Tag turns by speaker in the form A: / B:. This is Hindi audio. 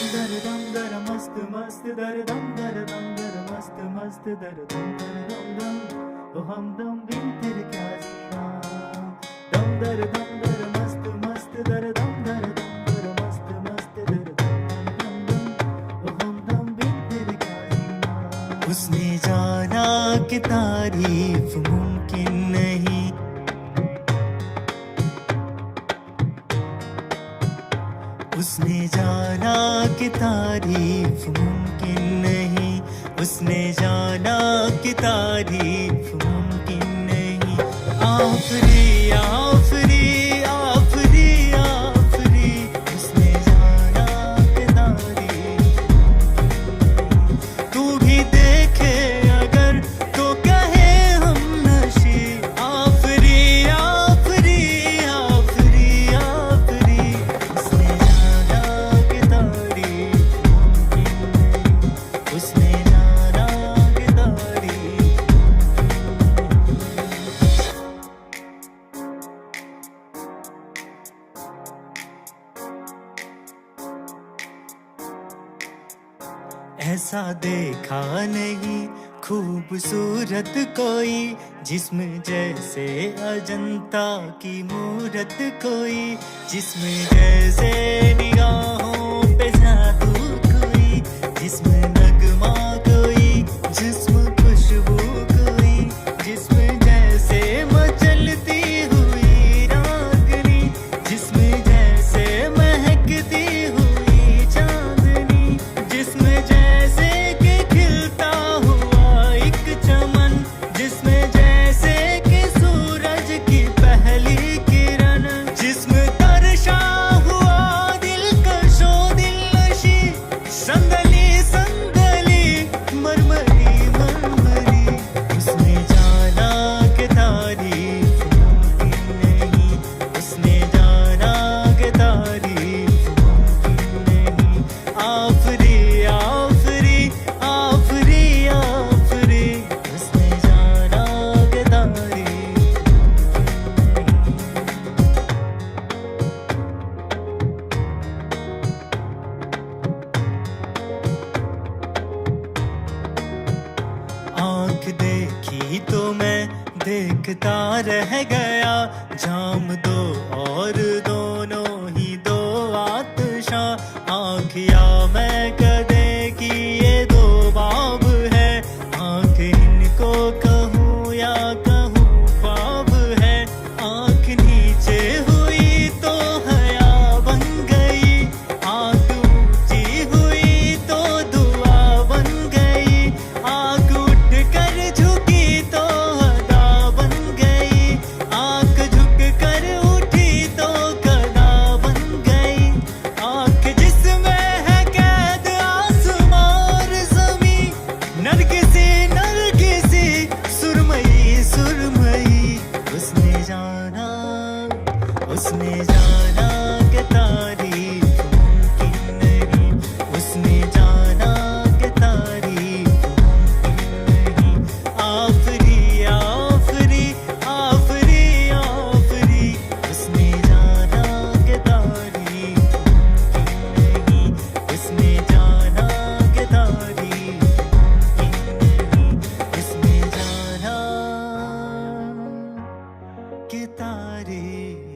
A: दर दम दर मस्त मस्त दर दम दर मस्त मस्त दर दम दम ओ हमदम बिन तेरे क्या जीना दम दर मस्त मस्त दर दम दर मस्त मस्त दर दम ओ हमदम बिन तेरे क्या जीना। उसने जाना कि तारीफ मुमकिन नहीं, उसने जाना कि तारीफ मुमकिन नहीं, उसने जाना कि तारीफ मुमकिन नहीं। आफरी आफरी आफरी आफरी, उसने जाना कि तारीफ मुमकिन नहीं। तू भी देखे अगर तो कहे हम नशी। आफरी आफरी आफरी आफरी, उसने जाना कि तारीफ मुमकिन नहीं, उसने जाना कि तारीफ ऐसा देखा नहीं खूबसूरत कोई, जिस्म जैसे अजंता की मूरत कोई, जिस्म जैसे निगाहों पे जादू कोई, जिस्म नगमा कोई, जिस्म खुशबू कोई, जिस्म जैसे मचलती हुई रागनी, जिस्म जैसे महकती हुई चांदनी, जिस्म जैसे कि खिलता हुआ एक चमन, जिस्म जैसे कि सूरज की पहली किरण, जिस्म तरशा हुआ दिलकशो दिलनशी, संदली संदली मरमरी मरमरी, उसने जाना कि तारीफ मुमकिन नहीं, उसने जाना कि तारीफ मुमकिन नहीं। आफरी आफरी आफरी आफरी, उसने जाना कि तारीफ आँख देखी तो मैं देखता रह गया, जाम दो और दोनों ही दो आतशा। आँख या मैं कदे की ये दो बाब है, आँख इनको कहूँ या कहूँ ख्वाब है। आँख नीचे हुई तो हया बन गई, आँख ऊंची हुई तो दुआ बन गई, आँख उठ कर झुकी तो अदा बन गई, आँख झुक कर उठी तो कदा बन गई। आँख जिसमें है कैद आसमां और ज़मीं, नरगिसी सुरमई सुरमई, उसने जाना कि तारीफ मुमकिन नहीं, उसने जाना कि तारीफ मुमकिन नहीं। आफरी आफरी आफरी आफरी, उसने जाना कि तारीफ मुमकिन नहीं, उसने जाना कि तारीफ मुमकिन नहीं, उसने जाना कि तारीफ